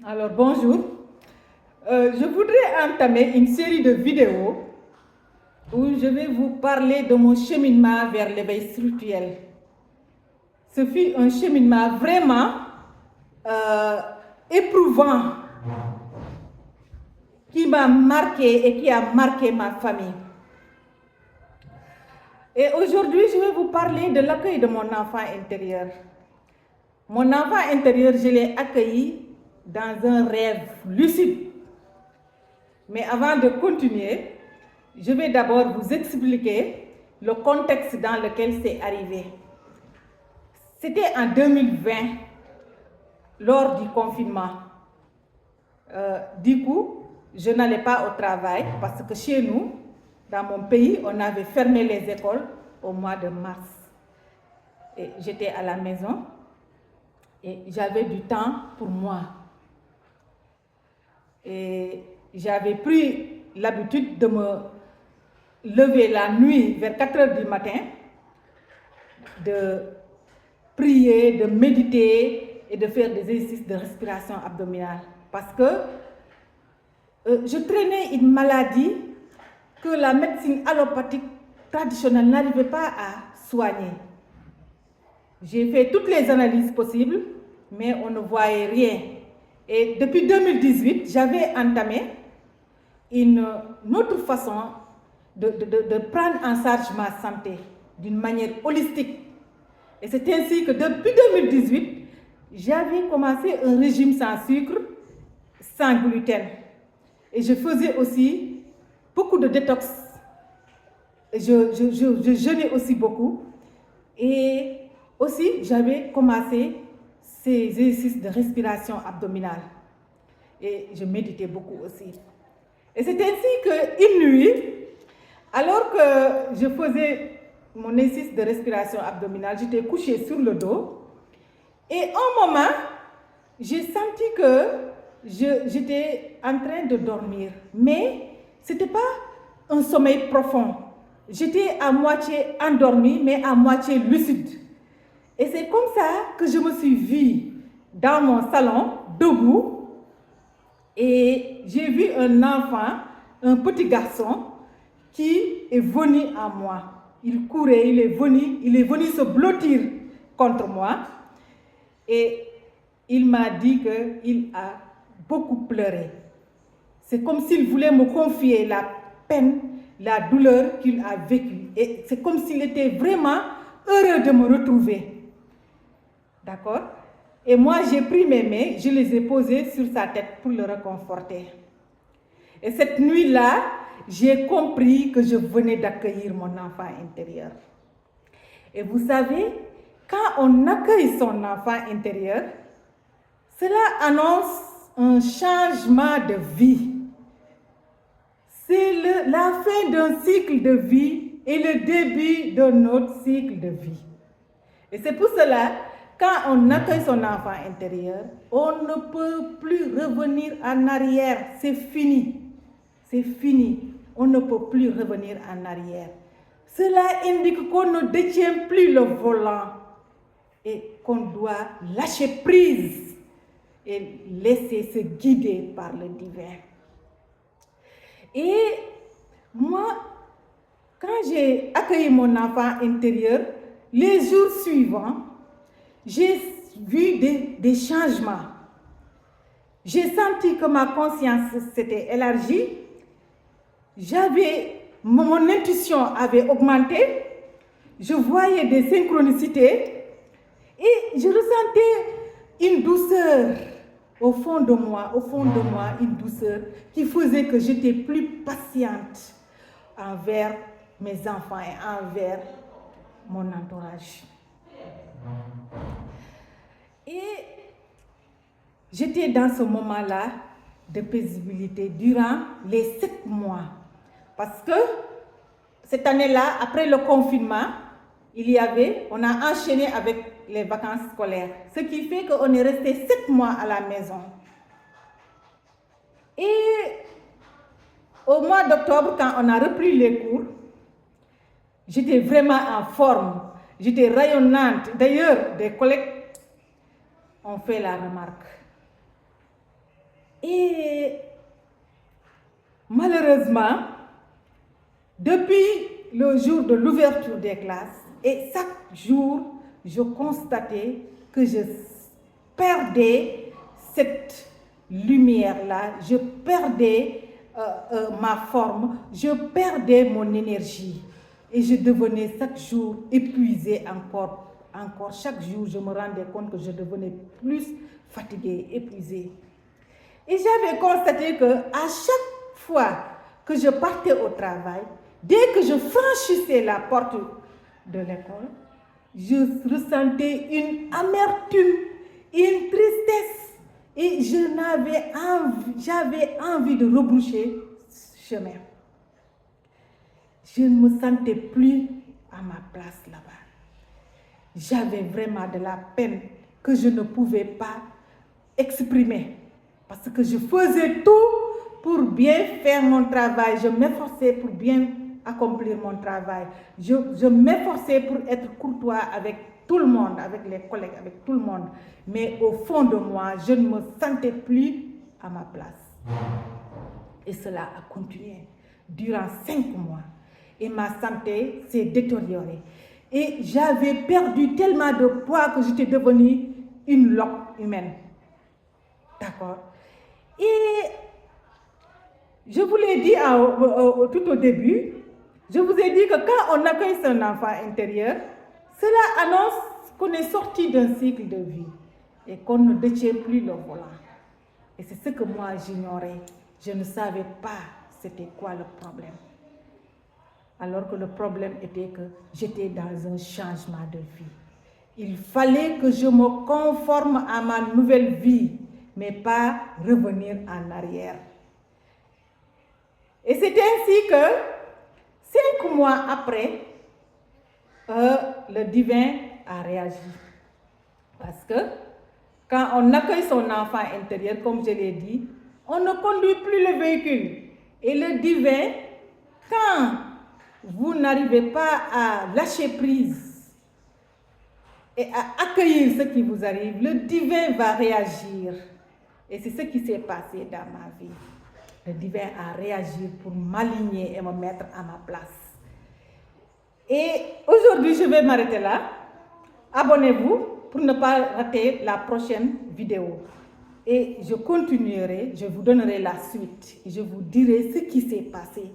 Alors bonjour, je voudrais entamer une série de vidéos où je vais vous parler de mon cheminement vers l'éveil spirituel. Ce fut un cheminement vraiment éprouvant qui m'a marqué et qui a marqué ma famille. Et aujourd'hui, je vais vous parler de l'accueil de mon enfant intérieur. Mon enfant intérieur, je l'ai accueilli dans un rêve lucide. Mais avant de continuer, je vais d'abord vous expliquer le contexte dans lequel c'est arrivé. C'était en 2020, lors du confinement. Du coup, je n'allais pas au travail parce que chez nous, dans mon pays, on avait fermé les écoles au mois de mars. Et j'étais à la maison et j'avais du temps pour moi. Et j'avais pris l'habitude de me lever la nuit vers 4 heures du matin, de prier, de méditer et de faire des exercices de respiration abdominale. Parce que je traînais une maladie que la médecine allopathique traditionnelle n'arrivait pas à soigner. J'ai fait toutes les analyses possibles, mais on ne voyait rien. Et depuis 2018, j'avais entamé une autre façon de prendre en charge ma santé d'une manière holistique. Et c'est ainsi que depuis 2018, j'avais commencé un régime sans sucre, sans gluten. Et je faisais aussi beaucoup de détox. Je jeûnais aussi beaucoup. Et aussi, j'avais commencé ces exercices de respiration abdominale. Et je méditais beaucoup aussi. Et c'est ainsi qu'une nuit, alors que je faisais mon exercice de respiration abdominale, j'étais couchée sur le dos. Et un moment, j'ai senti que j'étais en train de dormir. Mais ce n'était pas un sommeil profond. J'étais à moitié endormie, mais à moitié lucide. Et c'est comme ça que je me suis vue dans mon salon, debout. Et j'ai vu un enfant, un petit garçon, qui est venu à moi. Il courait, il est venu se blottir contre moi. Et il m'a dit qu'il a beaucoup pleuré. C'est comme s'il voulait me confier la peine, la douleur qu'il a vécue. Et c'est comme s'il était vraiment heureux de me retrouver. D'accord? Et moi, j'ai pris mes mains, je les ai posées sur sa tête pour le réconforter. Et cette nuit-là, j'ai compris que je venais d'accueillir mon enfant intérieur. Et vous savez, quand on accueille son enfant intérieur, cela annonce un changement de vie. C'est la fin d'un cycle de vie et le début d'un autre cycle de vie. Et c'est pour cela, quand on accueille son enfant intérieur, on ne peut plus revenir en arrière. C'est fini. C'est fini. On ne peut plus revenir en arrière. Cela indique qu'on ne détient plus le volant et qu'on doit lâcher prise et laisser se guider par le divin. Et moi, quand j'ai accueilli mon enfant intérieur, les jours suivants, j'ai vu des changements. J'ai senti que ma conscience s'était élargie. Mon intuition avait augmenté. Je voyais des synchronicités. Et je ressentais une douceur au fond de moi, une douceur qui faisait que j'étais plus patiente envers mes enfants et envers mon entourage. Et j'étais dans ce moment-là de paisibilité durant les 7 mois. Parce que cette année-là, après le confinement, on a enchaîné avec les vacances scolaires. Ce qui fait qu'on est resté 7 mois à la maison. Et au mois d'octobre, quand on a repris les cours, j'étais vraiment en forme. J'étais rayonnante. D'ailleurs, des collègues ont fait la remarque. Et malheureusement, depuis le jour de l'ouverture des classes, et chaque jour, je constatais que je perdais cette lumière-là, je perdais ma forme, je perdais mon énergie. Et je devenais chaque jour épuisée encore. Chaque jour, je me rendais compte que je devenais plus fatiguée, épuisée. Et j'avais constaté que à chaque fois que je partais au travail, dès que je franchissais la porte de l'école, je ressentais une amertume, une tristesse, et j'avais envie de rebroucher chemin. Je ne me sentais plus à ma place là-bas. J'avais vraiment de la peine que je ne pouvais pas exprimer. Parce que je faisais tout pour bien faire mon travail. Je m'efforçais pour bien accomplir mon travail. Je m'efforçais pour être courtois avec tout le monde, avec les collègues, avec tout le monde. Mais au fond de moi, je ne me sentais plus à ma place. Et cela a continué durant 5 mois. Et ma santé s'est détériorée. Et j'avais perdu tellement de poids que j'étais devenue une loque humaine. D'accord? Et je vous l'ai dit tout au début, je vous ai dit que quand on accueille son enfant intérieur, cela annonce qu'on est sorti d'un cycle de vie et qu'on ne détient plus le volant. Et c'est ce que moi j'ignorais. Je ne savais pas c'était quoi le problème. Alors que le problème était que j'étais dans un changement de vie. Il fallait que je me conforme à ma nouvelle vie, mais pas revenir en arrière. Et c'est ainsi que 5 mois après, le divin a réagi. Parce que quand on accueille son enfant intérieur, comme je l'ai dit, on ne conduit plus le véhicule. Et le divin, quand vous n'arrivez pas à lâcher prise et à accueillir ce qui vous arrive, le divin va réagir. Et c'est ce qui s'est passé dans ma vie. Le divin a réagi pour m'aligner et me mettre à ma place. Et aujourd'hui, je vais m'arrêter là. Abonnez-vous pour ne pas rater la prochaine vidéo. Et je continuerai, je vous donnerai la suite. Je vous dirai ce qui s'est passé